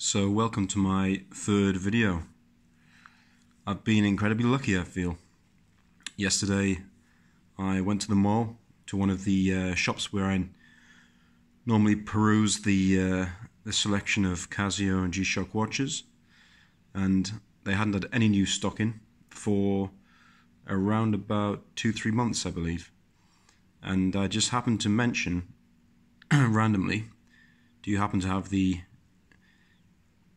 So welcome to my third video. I've been incredibly lucky, I feel. Yesterday I went to the mall, to one of the shops where I normally peruse the selection of Casio and G-Shock watches, and they hadn't had any new stock in for around about 2-3 months, I believe. And I just happened to mention randomly, do you happen to have the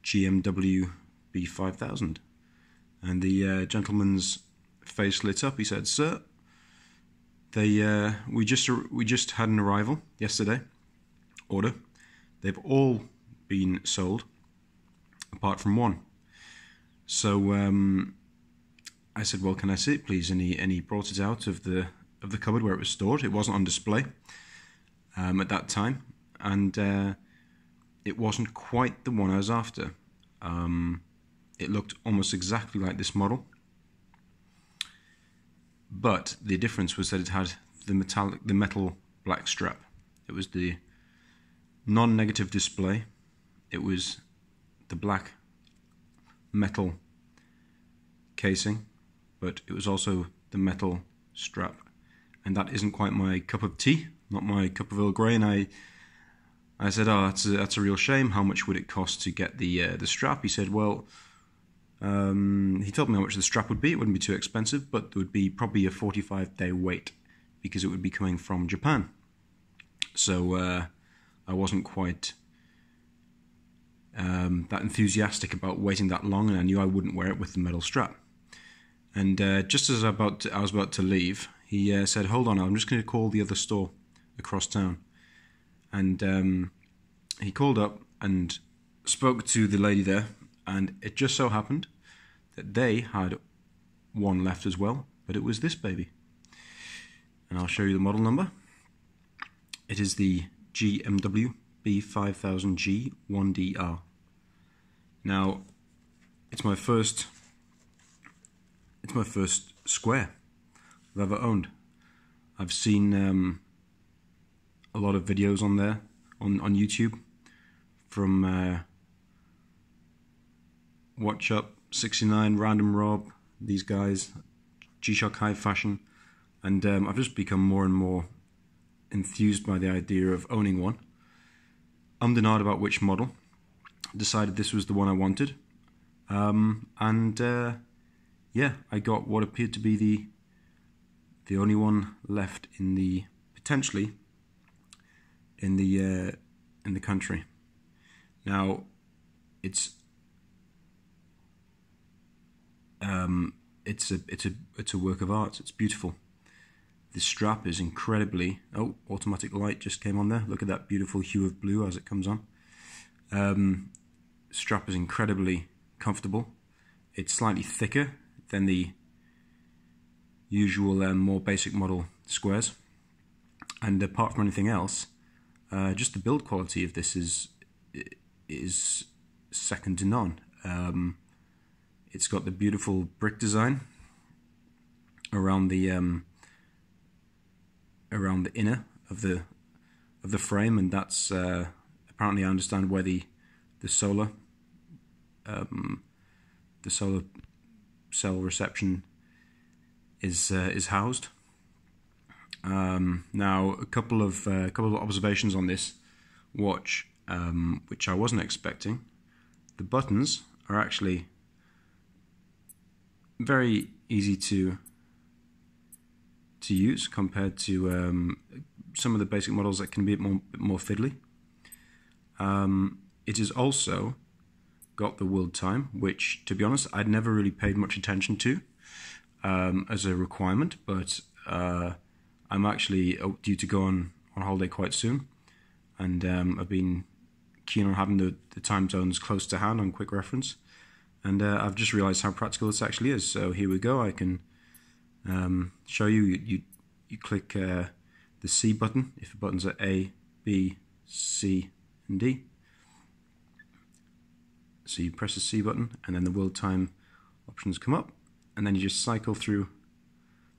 GMW B5000? And the gentleman's face lit up. He said, "Sir, we just had an arrival yesterday. Order. They've all been sold, apart from one." So I said, "Well, can I see it, please?" And he brought it out of the cupboard where it was stored. It wasn't on display at that time, and it wasn't quite the one I was after. It looked almost exactly like this model, but the difference was that it had the metal black strap. It was the non-negative display. It was the black metal casing, but it was also the metal strap, and that isn't quite my cup of tea, not my cup of Earl Grey. And I said, "Oh, that's a real shame. How much would it cost to get the strap?" He said, "Well," he told me how much the strap would be. It wouldn't be too expensive, but there would be probably a 45-day wait because it would be coming from Japan. So I wasn't quite that enthusiastic about waiting that long, and I knew I wouldn't wear it with the metal strap. And just as I was about to leave, he said, "Hold on, I'm just going to call the other store across town." And he called up and spoke to the lady there, and it just so happened that they had one left as well, but it was this baby. And I'll show you the model number. It is the GMW B5000G 1DR. Now, it's my first square I've ever owned. I've seen a lot of videos on there, on YouTube, from Watch Up, 69, Random Rob, these guys, G-Shock High Fashion, and I've just become more and more enthused by the idea of owning one. Ummed about which model, decided this was the one I wanted, and yeah, I got what appeared to be the only one left in the, potentially, in the country. Now, it's a work of art. It's beautiful. The strap is incredibly... Oh, automatic light just came on there. Look at that beautiful hue of blue as it comes on. Strap is incredibly comfortable. It's slightly thicker than the usual more basic model squares. And apart from anything else, just the build quality of this is second to none. It's got the beautiful brick design around the inner of the frame, and that's apparently, I understand, where the solar cell reception is housed. Now, a couple of observations on this watch, which I wasn't expecting. The buttons are actually very easy to use compared to some of the basic models that can be a bit more fiddly. It has also got the world time, which, to be honest, I'd never really paid much attention to as a requirement, but I'm actually due to go on holiday quite soon, and I've been keen on having the time zones close to hand on quick reference, and I've just realized how practical this actually is. So here we go. I can show you. You click the C button if the buttons are A, B, C, and D. So you press the C button, and then the world time options come up, and then you just cycle through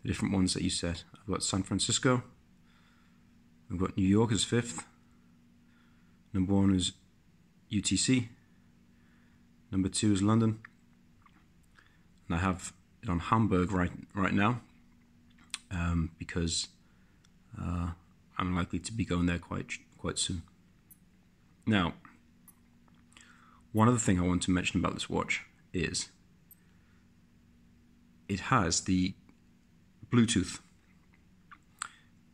the different ones that you set. I've got San Francisco, I've got New York as 5th, number 1 is UTC, Number 2 is London. And I have it on Hamburg right now because I'm likely to be going there quite soon. Now, one other thing I want to mention about this watch is it has the Bluetooth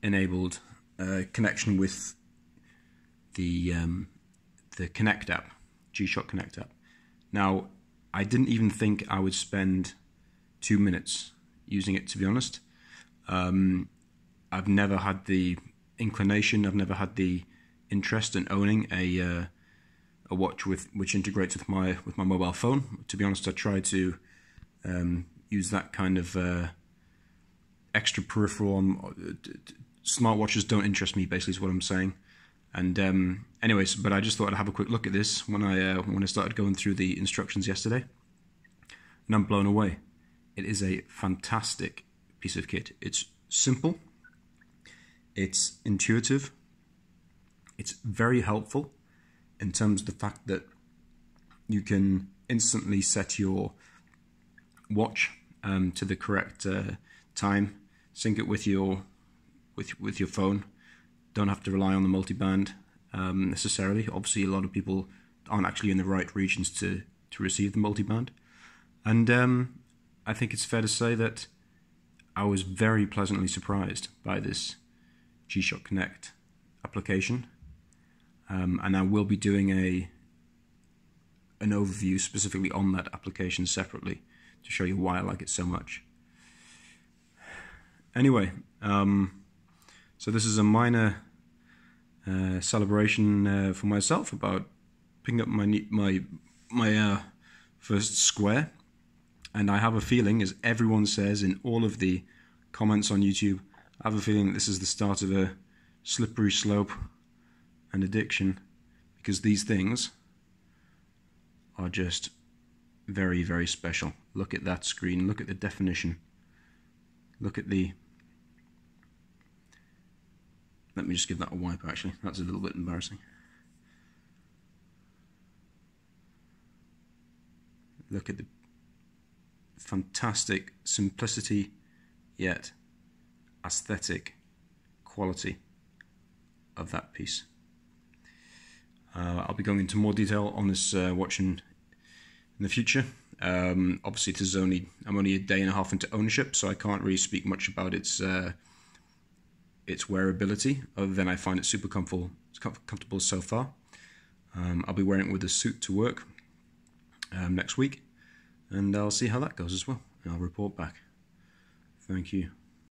enabled connection with the Connect app, G-Shock Connect app. Now, I didn't even think I would spend 2 minutes using it, to be honest. I've never had the inclination, I've never had the interest in owning a watch which integrates with my mobile phone. To be honest, I try to use that kind of extra peripheral. Smartwatches don't interest me, basically, is what I'm saying. And anyways, but I just thought I'd have a quick look at this when I started going through the instructions yesterday, and I'm blown away. It is a fantastic piece of kit. It's simple, it's intuitive, it's very helpful in terms of the fact that you can instantly set your watch to the correct time, sync it with your phone. Don't have to rely on the multiband necessarily. Obviously, a lot of people aren't actually in the right regions to receive the multiband. And I think it's fair to say that I was very pleasantly surprised by this G-Shock Connect application. And I will be doing an overview specifically on that application separately to show you why I like it so much. Anyway, so this is a minor celebration for myself about picking up my first Square, and I have a feeling, as everyone says in all of the comments on YouTube, I have a feeling that this is the start of a slippery slope and addiction, because these things are just very, very special. Look at that screen, look at the definition, look at the... Let me just give that a wipe, actually. That's a little bit embarrassing. Look at the fantastic simplicity, yet aesthetic quality of that piece. I'll be going into more detail on this watch in the future. Obviously, I'm only a day and a half into ownership, so I can't really speak much about its wearability, other than I find it super comfortable so far. I'll be wearing it with a suit to work next week, and I'll see how that goes as well, and I'll report back. Thank you.